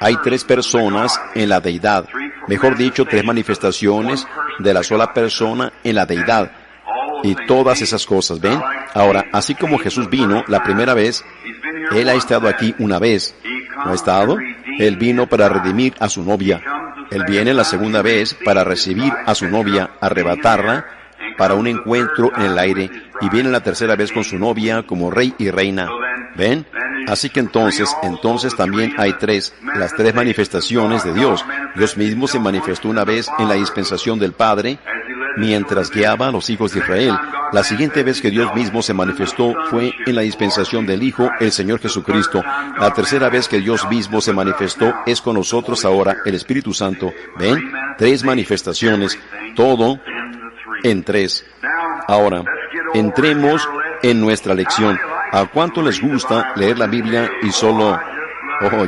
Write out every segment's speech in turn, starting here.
Hay tres personas en la deidad. Mejor dicho, tres manifestaciones de la sola persona en la deidad. Y todas esas cosas, ¿ven? Ahora, así como Jesús vino la primera vez, Él ha estado aquí una vez. ¿No ha estado? Él vino para redimir a su novia. Él viene la segunda vez para recibir a su novia, arrebatarla, para un encuentro en el aire, y viene la tercera vez con su novia como rey y reina. ¿Ven? Así que entonces también hay tres, las tres manifestaciones de Dios. Dios mismo se manifestó una vez en la dispensación del Padre, mientras guiaba a los hijos de Israel. La siguiente vez que Dios mismo se manifestó fue en la dispensación del Hijo, el Señor Jesucristo. La tercera vez que Dios mismo se manifestó es con nosotros ahora, el Espíritu Santo. ¿Ven? Tres manifestaciones, todo en tres. Ahora, entremos en nuestra lección. ¿A cuánto les gusta leer la Biblia y solo...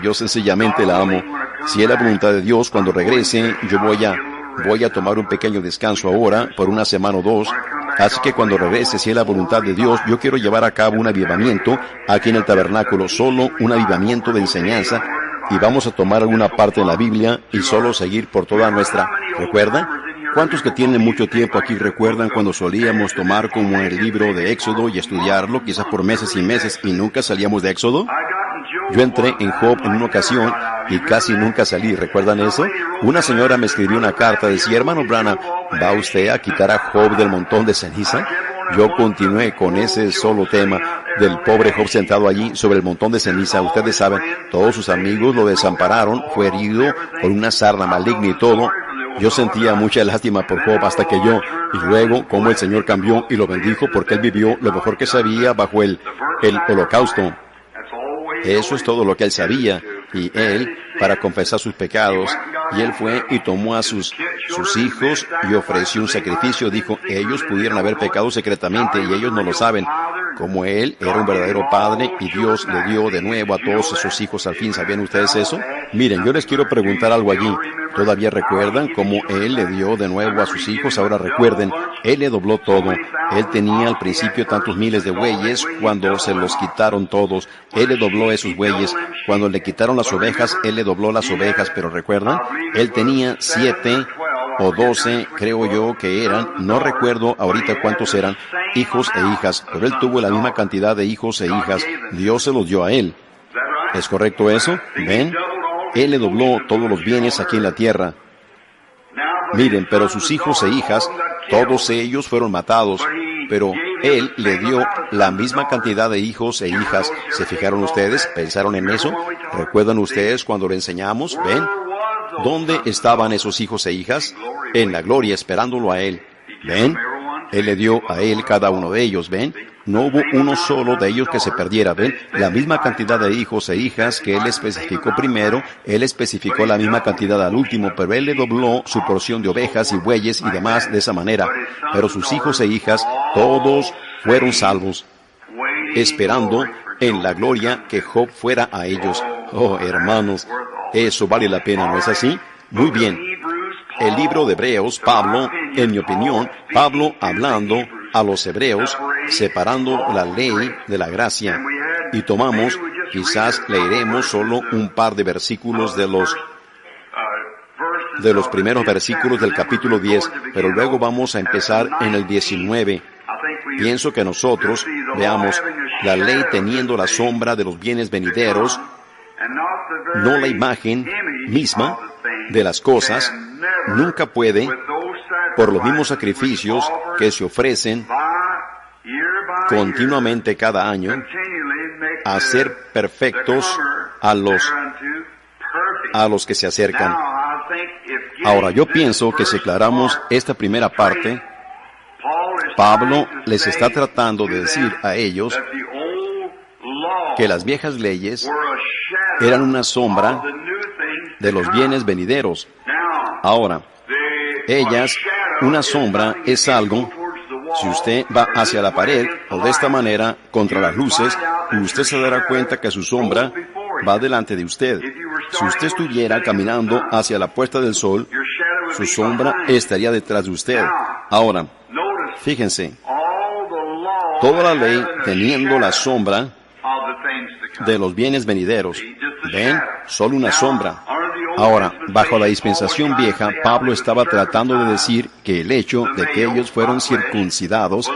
yo sencillamente la amo. Si es la voluntad de Dios, cuando regrese, yo voy a tomar un pequeño descanso ahora, por una semana o dos. Así que cuando regrese, si es la voluntad de Dios, yo quiero llevar a cabo un avivamiento aquí en el tabernáculo, solo un avivamiento de enseñanza, y vamos a tomar alguna parte en la Biblia y solo seguir por toda nuestra... ¿Recuerdan? ¿Cuántos que tienen mucho tiempo aquí recuerdan cuando solíamos tomar como el libro de Éxodo y estudiarlo, quizás por meses y meses, y nunca salíamos de Éxodo? Yo entré en Job en una ocasión y casi nunca salí, ¿recuerdan eso? Una señora me escribió una carta, decía, hermano Branham, ¿va usted a quitar a Job del montón de ceniza? Yo continué con ese solo tema del pobre Job sentado allí sobre el montón de ceniza. Ustedes saben, todos sus amigos lo desampararon, fue herido por una sarna maligna y todo. Yo sentía mucha lástima por Job hasta que y luego cómo el Señor cambió y lo bendijo porque él vivió lo mejor que sabía bajo el holocausto. Eso es todo lo que él sabía, y él, para confesar sus pecados, y él fue y tomó a sus hijos y ofreció un sacrificio. Dijo, ellos pudieron haber pecado secretamente y ellos no lo saben. Como él era un verdadero padre y Dios le dio de nuevo a todos esos hijos al fin. ¿Sabían ustedes eso? Miren, yo les quiero preguntar algo allí. ¿Todavía recuerdan cómo él le dio de nuevo a sus hijos? Ahora recuerden, él le dobló todo. Él tenía al principio tantos miles de bueyes, cuando se los quitaron todos, él le dobló esos bueyes. Cuando le quitaron las ovejas, él le dobló las ovejas, pero ¿recuerdan? Él tenía 7 o 12, creo yo que eran, no recuerdo ahorita cuántos eran, hijos e hijas, pero él tuvo la misma cantidad de hijos e hijas. Dios se los dio a él. ¿Es correcto eso? ¿Ven? Él le dobló todos los bienes aquí en la tierra. Miren, pero sus hijos e hijas, todos ellos fueron matados, pero él le dio la misma cantidad de hijos e hijas. ¿Se fijaron ustedes? ¿Pensaron en eso? ¿Recuerdan ustedes cuando le enseñamos? ¿Ven? ¿Dónde estaban esos hijos e hijas? En la gloria, esperándolo a él. ¿Ven? Él le dio a él cada uno de ellos, ¿ven? No hubo uno solo de ellos que se perdiera, ¿ven? La misma cantidad de hijos e hijas que él especificó primero, él especificó la misma cantidad al último, pero él le dobló su porción de ovejas y bueyes y demás de esa manera. Pero sus hijos e hijas, todos fueron salvos, esperando en la gloria que Job fuera a ellos. Oh, hermanos, eso vale la pena, ¿no es así? Muy bien. El libro de Hebreos, Pablo, en mi opinión, Pablo hablando a los hebreos, separando la ley de la gracia, y quizás leeremos solo un par de versículos de los primeros versículos del capítulo 10, pero luego vamos a empezar en el 19. Pienso que nosotros veamos la ley teniendo la sombra de los bienes venideros, no la imagen misma de las cosas, nunca puede, por los mismos sacrificios que se ofrecen continuamente cada año, hacer perfectos a los que se acercan. Ahora, yo pienso que si aclaramos esta primera parte, Pablo les está tratando de decir a ellos que las viejas leyes eran una sombra de los bienes venideros. Ahora, una sombra es algo, si usted va hacia la pared o de esta manera contra las luces, usted se dará cuenta que su sombra va delante de usted. Si usted estuviera caminando hacia la puesta del sol, su sombra estaría detrás de usted. Ahora, fíjense, toda la ley teniendo la sombra de los bienes venideros. ¿Ven? Solo una sombra. Ahora, bajo la dispensación vieja, Pablo estaba tratando de decir que el hecho de que ellos fueron circuncidados,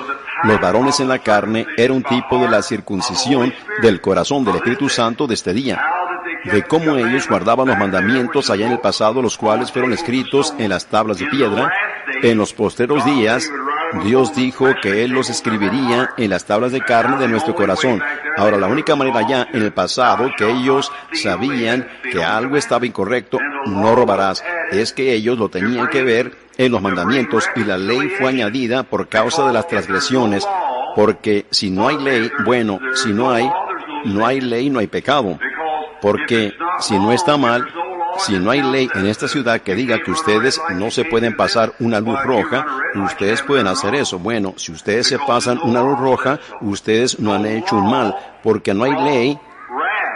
los varones en la carne, era un tipo de la circuncisión del corazón del Espíritu Santo de este día, de cómo ellos guardaban los mandamientos allá en el pasado, los cuales fueron escritos en las tablas de piedra. En los postreros días, Dios dijo que Él los escribiría en las tablas de carne de nuestro corazón. Ahora, la única manera ya en el pasado que ellos sabían que algo estaba incorrecto, no robarás, es que ellos lo tenían que ver en los mandamientos, y la ley fue añadida por causa de las transgresiones, porque si no hay ley, bueno, si no hay ley, no hay pecado. Porque si no está mal, si no hay ley en esta ciudad que diga que ustedes no se pueden pasar una luz roja, ustedes pueden hacer eso. Bueno, si ustedes se pasan una luz roja, ustedes no han hecho un mal, porque no hay ley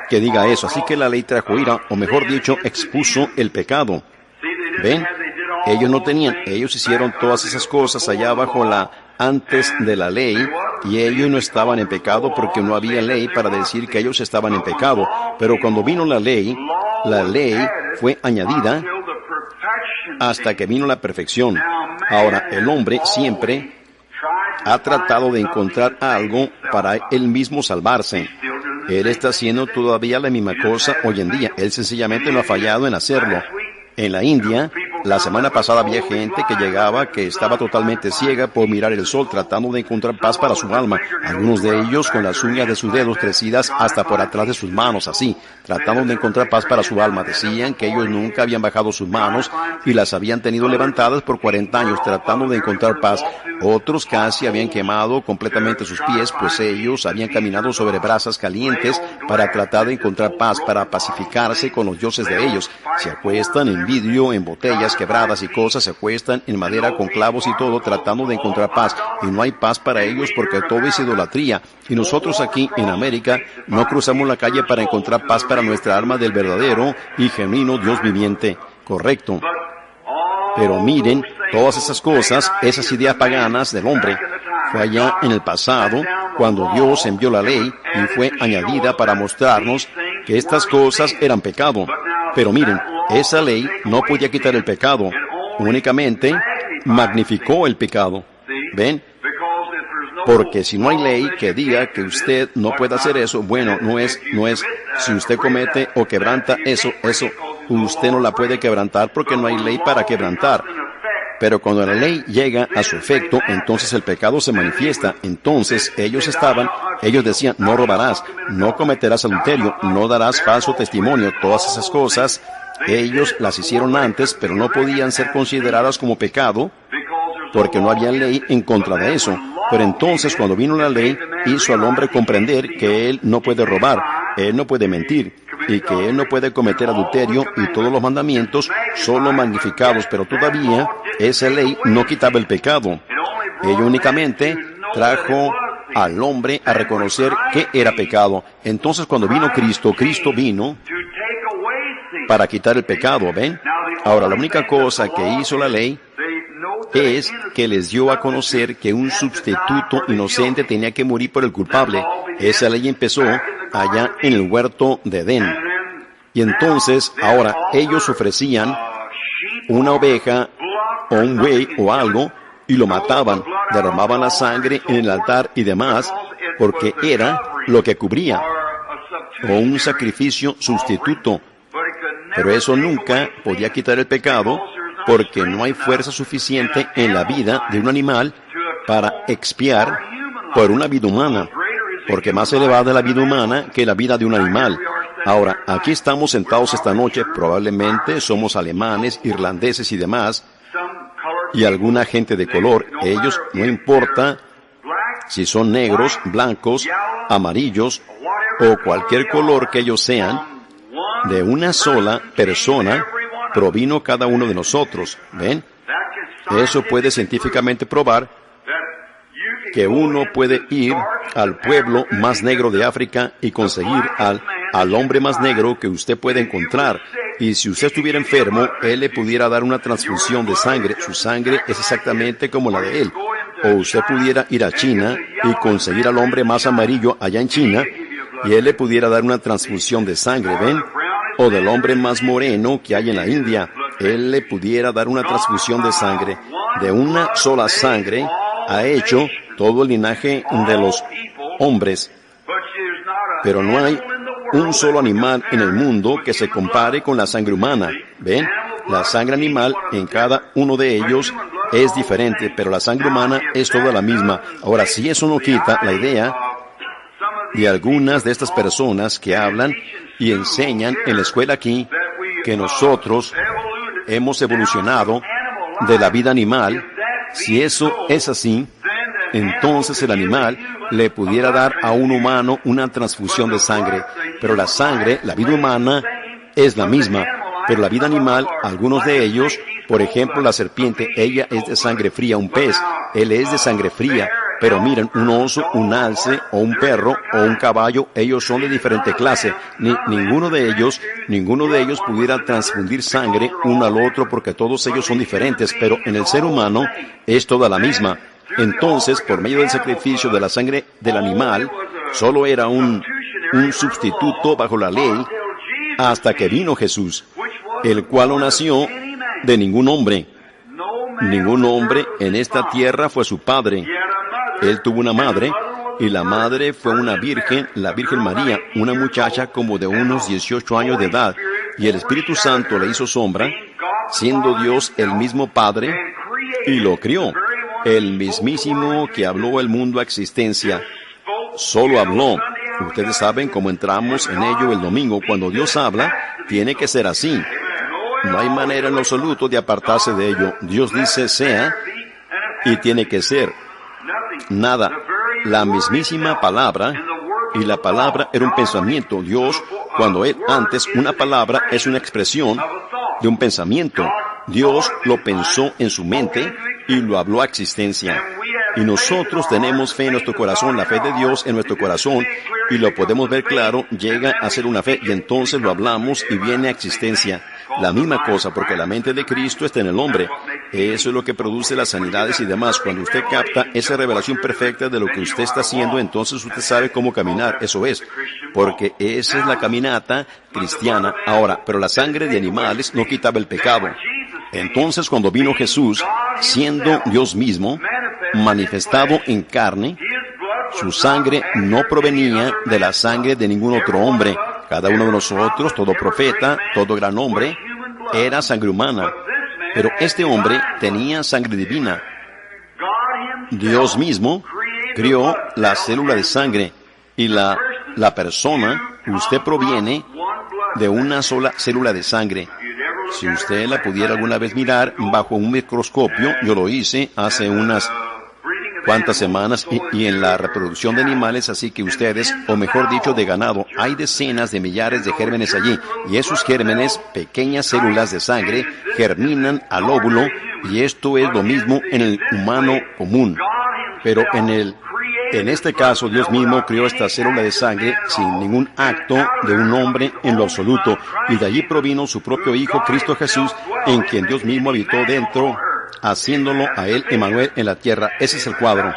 que diga eso. Así que la ley trajo ira, o mejor dicho, expuso el pecado. ¿Ven? Ellos no tenían, ellos hicieron todas esas cosas allá antes de la ley, y ellos no estaban en pecado porque no había ley para decir que ellos estaban en pecado. Pero cuando vino la ley fue añadida hasta que vino la perfección. Ahora, el hombre siempre ha tratado de encontrar algo para él mismo salvarse. Él está haciendo todavía la misma cosa hoy en día. Él sencillamente no ha fallado en hacerlo. En la India, la semana pasada había gente que llegaba que estaba totalmente ciega por mirar el sol, tratando de encontrar paz para su alma. Algunos de ellos con las uñas de sus dedos crecidas hasta por atrás de sus manos, así, tratando de encontrar paz para su alma. Decían que ellos nunca habían bajado sus manos y las habían tenido levantadas por 40 años, tratando de encontrar paz. Otros casi habían quemado completamente sus pies, pues ellos habían caminado sobre brasas calientes para tratar de encontrar paz, para pacificarse con los dioses de ellos. Se acuestan en vidrio, en botellas quebradas y cosas, se acuestan en madera con clavos y todo, tratando de encontrar paz. Y no hay paz para ellos porque todo es idolatría. Y nosotros aquí en América no cruzamos la calle para encontrar paz para nuestra alma del verdadero y genuino Dios viviente. Correcto. Pero miren, todas esas cosas, esas ideas paganas del hombre, fue allá en el pasado, cuando Dios envió la ley y fue añadida para mostrarnos que estas cosas eran pecado. Pero miren, esa ley no podía quitar el pecado, únicamente magnificó el pecado. ¿Ven? Porque si no hay ley que diga que usted no puede hacer eso, bueno, no es, si usted comete o quebranta eso, usted no la puede quebrantar porque no hay ley para quebrantar. Pero cuando la ley llega a su efecto, entonces el pecado se manifiesta. Entonces ellos decían, no robarás, no cometerás adulterio, no darás falso testimonio. Todas esas cosas, ellos las hicieron antes, pero no podían ser consideradas como pecado, porque no había ley en contra de eso. Pero entonces, cuando vino la ley, hizo al hombre comprender que él no puede robar, él no puede mentir, y que él no puede cometer adulterio, y todos los mandamientos son los magnificados, pero todavía esa ley no quitaba el pecado. Ella únicamente trajo al hombre a reconocer que era pecado. Entonces, cuando vino Cristo vino para quitar el pecado, ¿ven? Ahora, la única cosa que hizo la ley es que les dio a conocer que un sustituto inocente tenía que morir por el culpable. Esa ley empezó allá en el huerto de Edén. Y entonces, ahora, ellos ofrecían una oveja o un buey o algo y lo mataban, derramaban la sangre en el altar y demás, porque era lo que cubría, o un sacrificio sustituto. Pero eso nunca podía quitar el pecado, porque no hay fuerza suficiente en la vida de un animal para expiar por una vida humana, porque más elevada es la vida humana que la vida de un animal. Ahora, aquí estamos sentados esta noche, probablemente somos alemanes, irlandeses y demás, y alguna gente de color. Ellos, no importa si son negros, blancos, amarillos o cualquier color que ellos sean, de una sola persona provino cada uno de nosotros. ¿Ven? Eso puede científicamente probar que uno puede ir al pueblo más negro de África y conseguir al hombre más negro que usted puede encontrar. Y si usted estuviera enfermo, él le pudiera dar una transfusión de sangre. Su sangre es exactamente como la de él. O usted pudiera ir a China y conseguir al hombre más amarillo allá en China, y él le pudiera dar una transfusión de sangre. ¿Ven? o del hombre más moreno que hay en la India, él le pudiera dar una transfusión de sangre. De una sola sangre ha hecho todo el linaje de los hombres. Pero no hay un solo animal en el mundo que se compare con la sangre humana. ¿Ven? La sangre animal en cada uno de ellos es diferente, pero la sangre humana es toda la misma. Ahora, si eso no quita la idea de algunas de estas personas que hablan y enseñan en la escuela aquí que nosotros hemos evolucionado de la vida animal, si eso es así, entonces el animal le pudiera dar a un humano una transfusión de sangre. Pero la sangre, la vida humana, es la misma. Pero la vida animal, algunos de ellos, por ejemplo la serpiente, ella es de sangre fría, un pez, él es de sangre fría. Pero miren, un oso, un alce, o un perro, o un caballo, ellos son de diferente clase. Ninguno de ellos pudiera transfundir sangre uno al otro porque todos ellos son diferentes, pero en el ser humano es toda la misma. Entonces, por medio del sacrificio de la sangre del animal, solo era un sustituto bajo la ley hasta que vino Jesús, el cual no nació de ningún hombre. Ningún hombre en esta tierra fue su padre. Él tuvo una madre, y la madre fue una virgen, la Virgen María, una muchacha como de unos 18 años de edad, y el Espíritu Santo le hizo sombra, siendo Dios el mismo Padre, y lo crió. El mismísimo que habló el mundo a existencia, solo habló. Ustedes saben cómo entramos en ello el domingo. Cuando Dios habla, tiene que ser así. No hay manera en lo absoluto de apartarse de ello. Dios dice sea, y tiene que ser. Nada. La mismísima palabra, y la palabra era un pensamiento. Dios, cuando Él antes, una palabra es una expresión de un pensamiento. Dios lo pensó en su mente y lo habló a existencia. Y nosotros tenemos fe en nuestro corazón, la fe de Dios en nuestro corazón, y lo podemos ver claro, llega a ser una fe, y entonces lo hablamos y viene a existencia. La misma cosa, porque la mente de Cristo está en el hombre. Eso es lo que produce las sanidades y demás. Cuando usted capta esa revelación perfecta de lo que usted está haciendo, entonces usted sabe cómo caminar. Eso es, porque esa es la caminata cristiana. Ahora, pero la sangre de animales no quitaba el pecado. Entonces, cuando vino Jesús, siendo Dios mismo, manifestado en carne, su sangre no provenía de la sangre de ningún otro hombre. Cada uno de nosotros, todo profeta, todo gran hombre, era sangre humana. Pero este hombre tenía sangre divina. Dios mismo crió la célula de sangre, y la persona, usted proviene de una sola célula de sangre. Si usted la pudiera alguna vez mirar bajo un microscopio, yo lo hice hace unas cuantas semanas, y en la reproducción de animales, así que ustedes, o mejor dicho, de ganado, hay decenas de millares de gérmenes allí, y esos gérmenes, pequeñas células de sangre, germinan al óvulo, y esto es lo mismo en el humano común. Pero en este caso, Dios mismo creó esta célula de sangre sin ningún acto de un hombre en lo absoluto, y de allí provino su propio Hijo, Cristo Jesús, en quien Dios mismo habitó dentro, haciéndolo a Él Emmanuel en la tierra. Ese es el cuadro.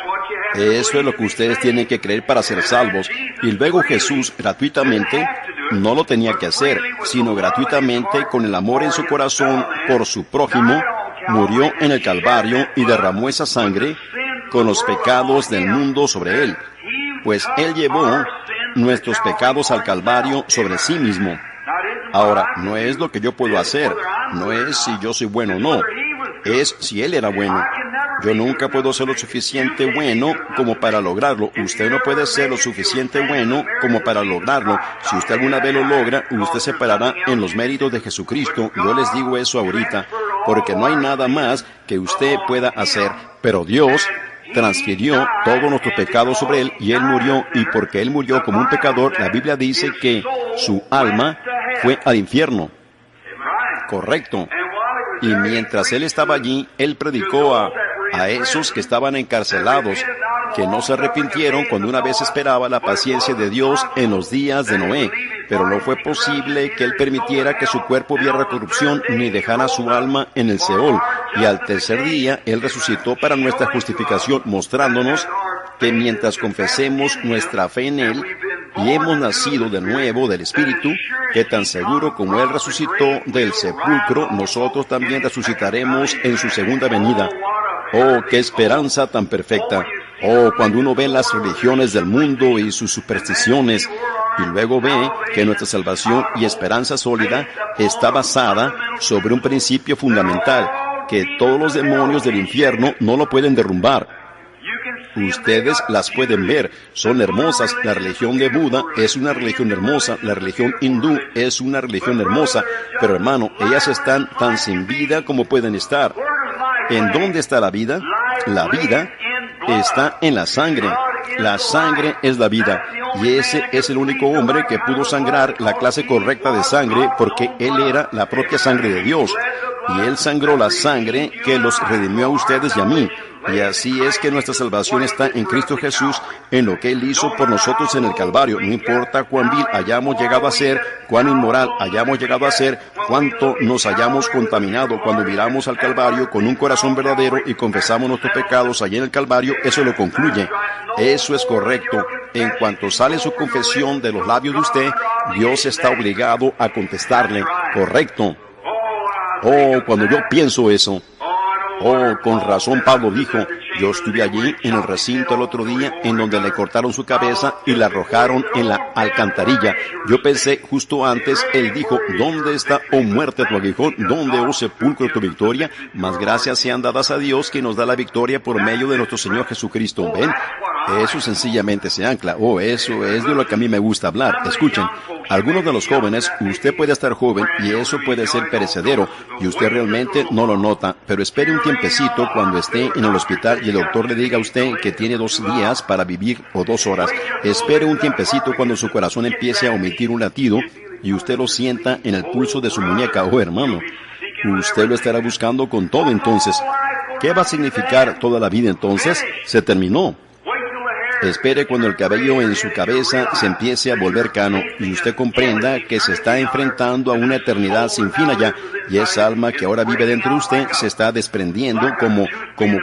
Eso es lo que ustedes tienen que creer para ser salvos. Y luego Jesús, gratuitamente, no lo tenía que hacer, sino gratuitamente, con el amor en su corazón por su prójimo, murió en el Calvario y derramó esa sangre con los pecados del mundo sobre Él. Pues Él llevó nuestros pecados al Calvario sobre sí mismo. Ahora, no es lo que yo puedo hacer, no es si yo soy bueno o no, es si Él era bueno. Yo nunca puedo ser lo suficiente bueno como para lograrlo. Usted no puede ser lo suficiente bueno como para lograrlo. Si usted alguna vez lo logra, usted se parará en los méritos de Jesucristo. Yo les digo eso ahorita, porque no hay nada más que usted pueda hacer. Pero Dios transfirió todos nuestros pecados sobre Él, y Él murió, y porque Él murió como un pecador, la Biblia dice que su alma fue al infierno. Correcto. Y mientras Él estaba allí, Él predicó a esos que estaban encarcelados, que no se arrepintieron cuando una vez esperaba la paciencia de Dios en los días de Noé. Pero no fue posible que Él permitiera que su cuerpo viera corrupción ni dejara su alma en el Seol. Y al tercer día, Él resucitó para nuestra justificación, mostrándonos que mientras confesemos nuestra fe en Él, y hemos nacido de nuevo del Espíritu, que tan seguro como Él resucitó del sepulcro, nosotros también resucitaremos en su segunda venida. Oh, qué esperanza tan perfecta. Oh, cuando uno ve las religiones del mundo y sus supersticiones, y luego ve que nuestra salvación y esperanza sólida está basada sobre un principio fundamental, que todos los demonios del infierno no lo pueden derrumbar. Ustedes las pueden ver, son hermosas. La religión de Buda es una religión hermosa, la religión hindú es una religión hermosa, pero hermano, ellas están tan sin vida como pueden estar. ¿En dónde está la vida? La vida está en la sangre. La sangre es la vida, y ese es el único hombre que pudo sangrar la clase correcta de sangre, porque él era la propia sangre de Dios, y él sangró la sangre que los redimió a ustedes y a mí. Y así es que nuestra salvación está en Cristo Jesús, en lo que Él hizo por nosotros en el Calvario. No importa cuán vil hayamos llegado a ser, cuán inmoral hayamos llegado a ser, cuánto nos hayamos contaminado, cuando miramos al Calvario con un corazón verdadero y confesamos nuestros pecados allí en el Calvario, eso lo concluye. Eso es correcto. En cuanto sale su confesión de los labios de usted, Dios está obligado a contestarle, correcto. Oh, cuando yo pienso eso. Oh, con razón Pablo dijo, yo estuve allí en el recinto el otro día en donde le cortaron su cabeza y la arrojaron en la alcantarilla. Yo pensé justo antes, él dijo, ¿dónde está, oh muerte, tu aguijón? ¿Dónde, oh sepulcro, tu victoria? Mas gracias sean dadas a Dios que nos da la victoria por medio de nuestro Señor Jesucristo. ¿Ven? Eso sencillamente se ancla. Oh, eso es de lo que a mí me gusta hablar. Escuchen, algunos de los jóvenes, usted puede estar joven y eso puede ser perecedero y usted realmente no lo nota, pero espere un tiempecito cuando esté en el hospital y el doctor le diga a usted que tiene 2 días para vivir o 2 horas. Espere un tiempecito cuando su corazón empiece a omitir un latido y usted lo sienta en el pulso de su muñeca. Oh, hermano, usted lo estará buscando con todo entonces. ¿Qué va a significar toda la vida entonces? Se terminó. Espere cuando el cabello en su cabeza se empiece a volver cano y usted comprenda que se está enfrentando a una eternidad sin fin allá, y esa alma que ahora vive dentro de usted se está desprendiendo como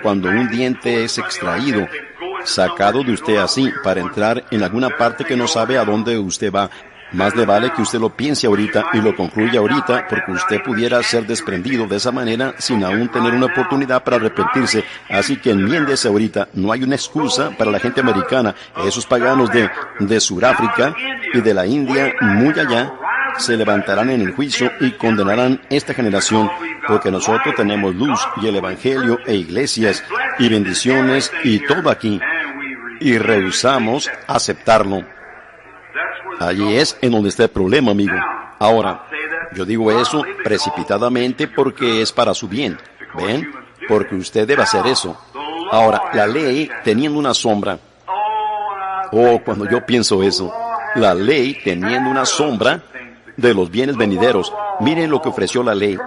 cuando un diente es extraído, sacado de usted así, para entrar en alguna parte que no sabe a dónde usted va. Más le vale que usted lo piense ahorita y lo concluya ahorita, porque usted pudiera ser desprendido de esa manera sin aún tener una oportunidad para arrepentirse. Así que enmiéndese ahorita. No hay una excusa para la gente americana. Esos paganos de Sudáfrica y de la India, muy allá, se levantarán en el juicio y condenarán esta generación, porque nosotros tenemos luz y el Evangelio e iglesias y bendiciones y todo aquí, y rehusamos aceptarlo. Allí es en donde está el problema, amigo. Ahora, yo digo eso precipitadamente porque es para su bien. ¿Ven? Porque usted debe hacer eso. Ahora, la ley teniendo una sombra. Oh, cuando yo pienso eso. La ley teniendo una sombra de los bienes venideros. Miren lo que ofreció la ley.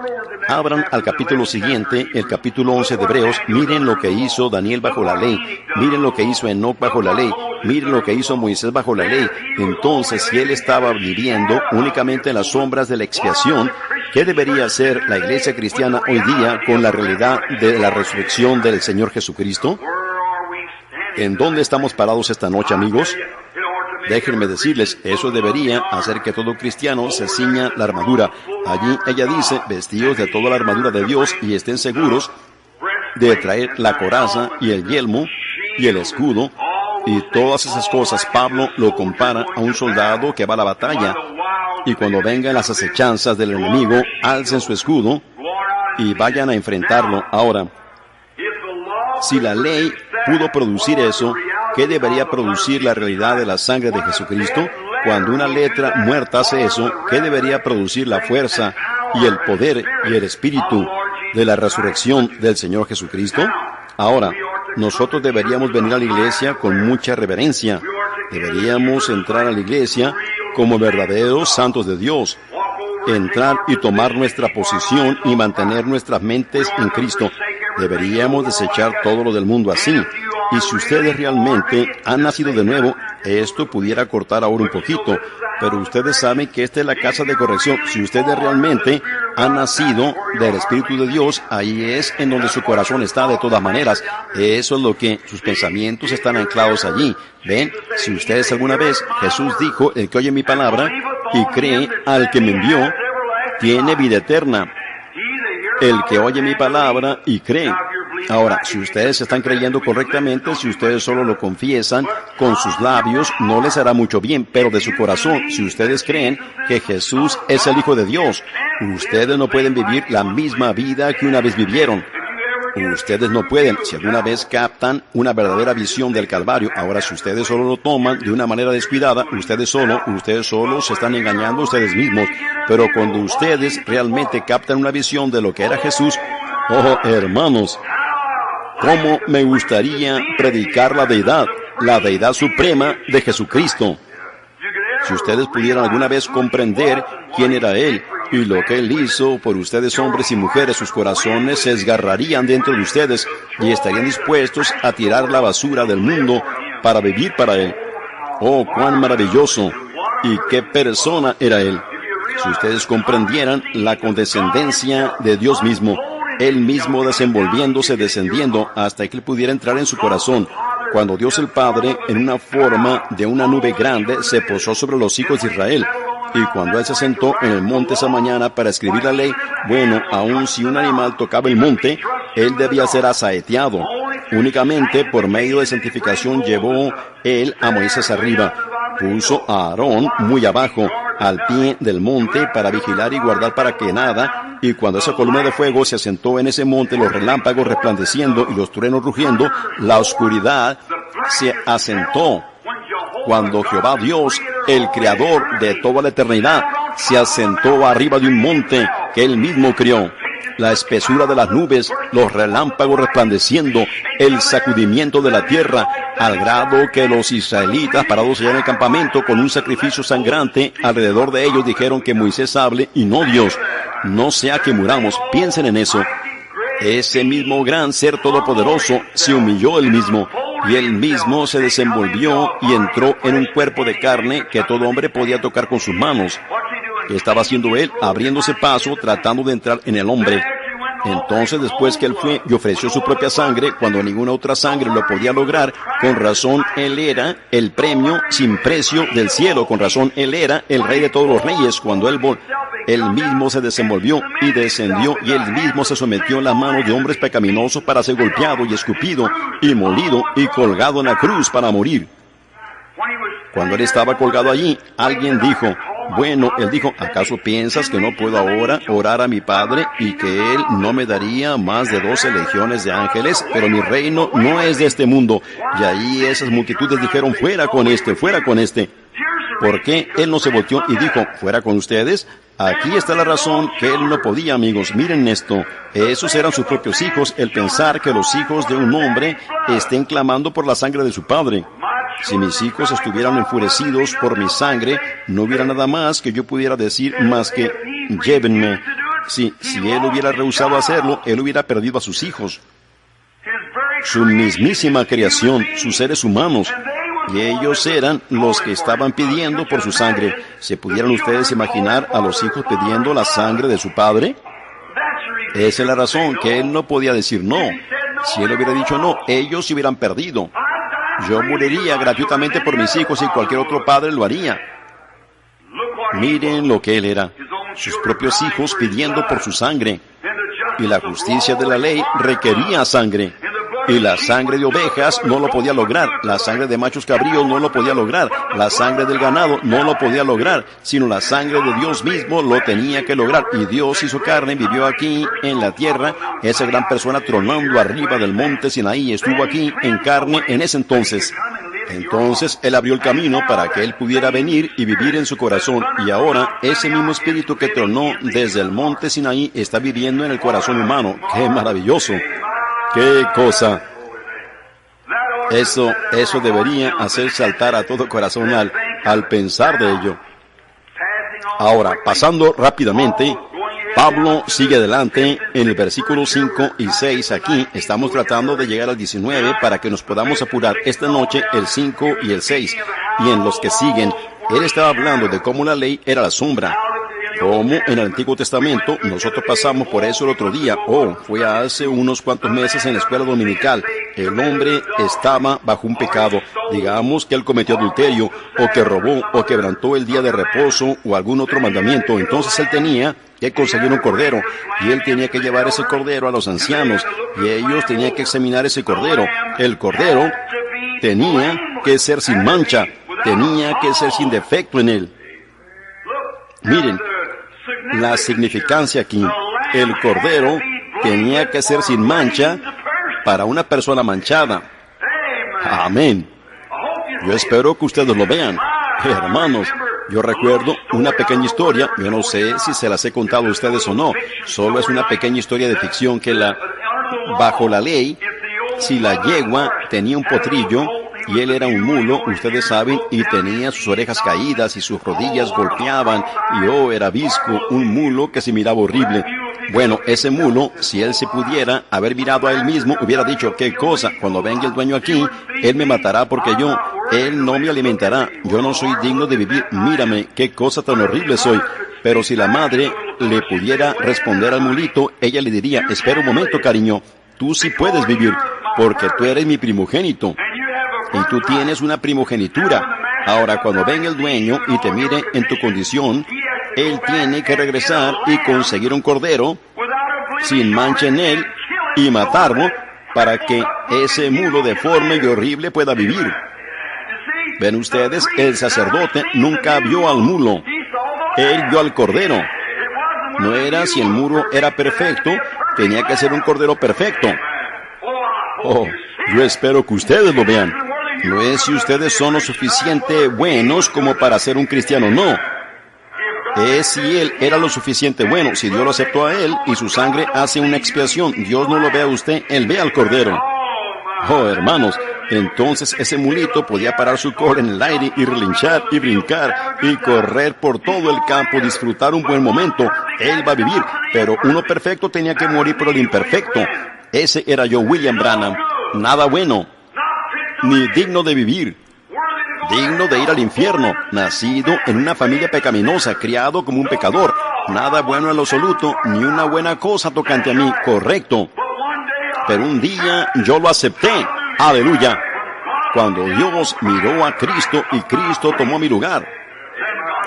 Abran al capítulo siguiente, el capítulo 11 de Hebreos. Miren lo que hizo Daniel bajo la ley. Miren lo que hizo Enoc bajo la ley. Miren lo que hizo Moisés bajo la ley. Entonces, si él estaba viviendo únicamente en las sombras de la expiación, ¿qué debería hacer la iglesia cristiana hoy día con la realidad de la resurrección del Señor Jesucristo? ¿En dónde estamos parados esta noche, amigos? Déjenme decirles, eso debería hacer que todo cristiano se ciña la armadura. Allí ella dice, vestidos de toda la armadura de Dios y estén seguros de traer la coraza y el yelmo y el escudo y todas esas cosas. Pablo lo compara a un soldado que va a la batalla y cuando vengan las acechanzas del enemigo, alcen su escudo y vayan a enfrentarlo. Ahora, si la ley pudo producir eso, ¿qué debería producir la realidad de la sangre de Jesucristo? Cuando una letra muerta hace eso, ¿qué debería producir la fuerza y el poder y el espíritu de la resurrección del Señor Jesucristo? Ahora, nosotros deberíamos venir a la iglesia con mucha reverencia. Deberíamos entrar a la iglesia como verdaderos santos de Dios. Entrar y tomar nuestra posición y mantener nuestras mentes en Cristo. Deberíamos desechar todo lo del mundo así. Y si ustedes realmente han nacido de nuevo, esto pudiera cortar ahora un poquito, pero ustedes saben que esta es la casa de corrección. Si ustedes realmente ha nacido del Espíritu de Dios, ahí es en donde su corazón está de todas maneras. Eso es lo que sus pensamientos están anclados allí. Ven, si ustedes alguna vez, Jesús dijo, el que oye mi palabra y cree al que me envió, tiene vida eterna. El que oye mi palabra y cree. Ahora, si ustedes están creyendo correctamente, si ustedes solo lo confiesan con sus labios, no les hará mucho bien, pero de su corazón, si ustedes creen que Jesús es el Hijo de Dios, ustedes no pueden vivir la misma vida que una vez vivieron. Ustedes no pueden, si alguna vez captan una verdadera visión del Calvario. Ahora, si ustedes solo lo toman de una manera descuidada, ustedes solo se están engañando a ustedes mismos. Pero cuando ustedes realmente captan una visión de lo que era Jesús, oh, hermanos, cómo me gustaría predicar la deidad suprema de Jesucristo. Si ustedes pudieran alguna vez comprender quién era Él y lo que Él hizo por ustedes, hombres y mujeres, sus corazones se esgarrarían dentro de ustedes y estarían dispuestos a tirar la basura del mundo para vivir para Él. Oh, cuán maravilloso y qué persona era Él. Si ustedes comprendieran la condescendencia de Dios mismo, Él mismo desenvolviéndose, descendiendo, hasta que Él pudiera entrar en su corazón. Cuando Dios el Padre, en una forma de una nube grande, se posó sobre los hijos de Israel. Y cuando Él se sentó en el monte esa mañana para escribir la ley, bueno, aun si un animal tocaba el monte, Él debía ser asaeteado. Únicamente por medio de santificación llevó Él a Moisés arriba. Puso a Aarón muy abajo, al pie del monte, para vigilar y guardar para que nada. Y cuando esa columna de fuego se asentó en ese monte, los relámpagos resplandeciendo y los truenos rugiendo, la oscuridad se asentó. Cuando Jehová Dios, el Creador de toda la eternidad, se asentó arriba de un monte que Él mismo crió. La espesura de las nubes, los relámpagos resplandeciendo, el sacudimiento de la tierra, al grado que los israelitas, parados allá en el campamento con un sacrificio sangrante alrededor de ellos, dijeron que Moisés hable y no Dios. No sea que muramos. Piensen en eso. Ese mismo gran ser todopoderoso se humilló Él mismo, y Él mismo se desenvolvió y entró en un cuerpo de carne que todo hombre podía tocar con sus manos. ¿Qué estaba haciendo Él? Abriéndose paso, tratando de entrar en el hombre. Entonces, después que Él fue y ofreció su propia sangre, cuando ninguna otra sangre lo podía lograr, con razón Él era el premio sin precio del cielo. Con razón Él era el Rey de todos los reyes. Cuando Él mismo se desenvolvió y descendió, y Él mismo se sometió en las manos de hombres pecaminosos para ser golpeado y escupido y molido y colgado en la cruz para morir. Cuando Él estaba colgado allí, alguien dijo, bueno, Él dijo, ¿acaso piensas que no puedo ahora orar a mi Padre y que Él no me daría más de 12 legiones de ángeles? Pero mi reino no es de este mundo. Y ahí esas multitudes dijeron, fuera con este, fuera con este. ¿Por qué Él no se volteó y dijo, fuera con ustedes? Aquí está la razón que Él no podía, amigos. Miren esto. Esos eran sus propios hijos. El pensar que los hijos de un hombre estén clamando por la sangre de su padre. Si mis hijos estuvieran enfurecidos por mi sangre, no hubiera nada más que yo pudiera decir más que, llévenme. Si Él hubiera rehusado hacerlo, Él hubiera perdido a sus hijos. Su mismísima creación, sus seres humanos. Y ellos eran los que estaban pidiendo por su sangre. ¿Se pudieran ustedes imaginar a los hijos pidiendo la sangre de su padre? Esa es la razón que Él no podía decir no. Si Él hubiera dicho no, ellos se hubieran perdido. Yo moriría gratuitamente por mis hijos y cualquier otro padre lo haría. Miren lo que Él era. Sus propios hijos pidiendo por su sangre. Y la justicia de la ley requería sangre. Y la sangre de ovejas no lo podía lograr, la sangre de machos cabríos no lo podía lograr, la sangre del ganado no lo podía lograr, sino la sangre de Dios mismo lo tenía que lograr. Y Dios hizo carne, vivió aquí en la tierra, esa gran persona tronando arriba del monte Sinaí, estuvo aquí en carne en ese entonces. Entonces Él abrió el camino para que Él pudiera venir y vivir en su corazón. Y ahora ese mismo espíritu que tronó desde el monte Sinaí está viviendo en el corazón humano. ¡Qué maravilloso! ¡Qué cosa! Eso debería hacer saltar a todo corazón al pensar de ello. Ahora, pasando rápidamente, Pablo sigue adelante en el versículo 5 y 6. Aquí estamos tratando de llegar al 19 para que nos podamos apurar esta noche el 5 y el 6. Y en los que siguen, él estaba hablando de cómo la ley era la sombra. Como en el Antiguo Testamento, nosotros pasamos por eso el otro día. Fue hace unos cuantos meses en la escuela dominical. El hombre estaba bajo un pecado. Digamos que él cometió adulterio, o que robó, o quebrantó el día de reposo, o algún otro mandamiento. Entonces él tenía que conseguir un cordero, y él tenía que llevar ese cordero a los ancianos, y ellos tenían que examinar ese cordero. El cordero tenía que ser sin mancha, tenía que ser sin defecto en él. Miren la significancia aquí. El cordero tenía que ser sin mancha para una persona manchada. Amén. Yo espero que ustedes lo vean. Hermanos, yo recuerdo una pequeña historia, yo no sé si se las he contado a ustedes o no, solo es una pequeña historia de ficción que bajo la ley, si la yegua tenía un potrillo y él era un mulo, ustedes saben, y tenía sus orejas caídas y sus rodillas golpeaban, y era visco, un mulo que se miraba horrible. Bueno, ese mulo, si él se pudiera haber mirado a él mismo, hubiera dicho, ¿qué cosa? Cuando venga el dueño aquí, él me matará porque él no me alimentará, yo no soy digno de vivir, mírame, qué cosa tan horrible soy. Pero si la madre le pudiera responder al mulito, ella le diría, espera un momento, cariño, tú sí puedes vivir, porque tú eres mi primogénito, y tú tienes una primogenitura. Ahora, cuando venga el dueño y te mire en tu condición, él tiene que regresar y conseguir un cordero sin mancha en él y matarlo para que ese mulo deforme y horrible pueda vivir. Ven ustedes, el sacerdote nunca vio al mulo, él vio al cordero. No era si el mulo era perfecto, tenía que ser un cordero perfecto. Yo espero que ustedes lo vean. No es si ustedes son lo suficiente buenos como para ser un cristiano, no. Es si él era lo suficiente bueno, si Dios lo aceptó a él y su sangre hace una expiación. Dios no lo ve a usted, él ve al cordero. Hermanos, entonces ese mulito podía parar su cola en el aire y relinchar y brincar y correr por todo el campo, disfrutar un buen momento. Él va a vivir, pero uno perfecto tenía que morir por el imperfecto. Ese era yo, William Branham. Nada bueno, ni digno de vivir, digno de ir al infierno, nacido en una familia pecaminosa, criado como un pecador, nada bueno en lo absoluto, ni una buena cosa tocante a mí, correcto. Pero un día yo lo acepté, aleluya, cuando Dios miró a Cristo y Cristo tomó mi lugar.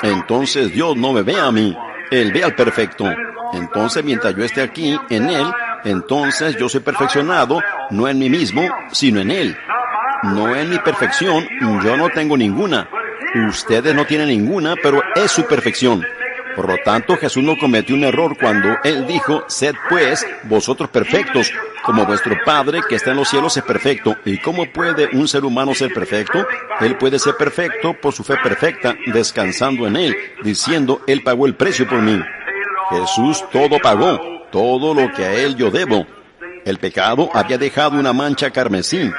Entonces Dios no me ve a mí, Él ve al perfecto. Entonces mientras yo esté aquí, en Él, entonces yo soy perfeccionado, no en mí mismo, sino en Él. No en mi perfección, yo no tengo ninguna. Ustedes no tienen ninguna, pero es su perfección. Por lo tanto, Jesús no cometió un error cuando Él dijo, sed pues vosotros perfectos, como vuestro Padre que está en los cielos es perfecto. ¿Y cómo puede un ser humano ser perfecto? Él puede ser perfecto por su fe perfecta, descansando en Él, diciendo, Él pagó el precio por mí. Jesús todo pagó, todo lo que a Él yo debo. El pecado había dejado una mancha carmesí.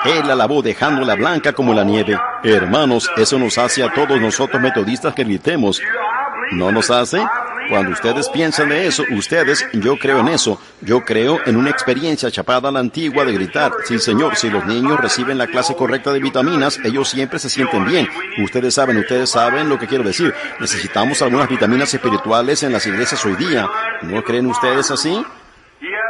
Él la lavó dejándola blanca como la nieve. Hermanos, eso nos hace a todos nosotros metodistas que gritemos. ¿No nos hace? Cuando ustedes piensan de eso, yo creo en eso. Yo creo en una experiencia chapada a la antigua de gritar. Sí, señor, si los niños reciben la clase correcta de vitaminas, ellos siempre se sienten bien. Ustedes saben lo que quiero decir. Necesitamos algunas vitaminas espirituales en las iglesias hoy día. ¿No creen ustedes así?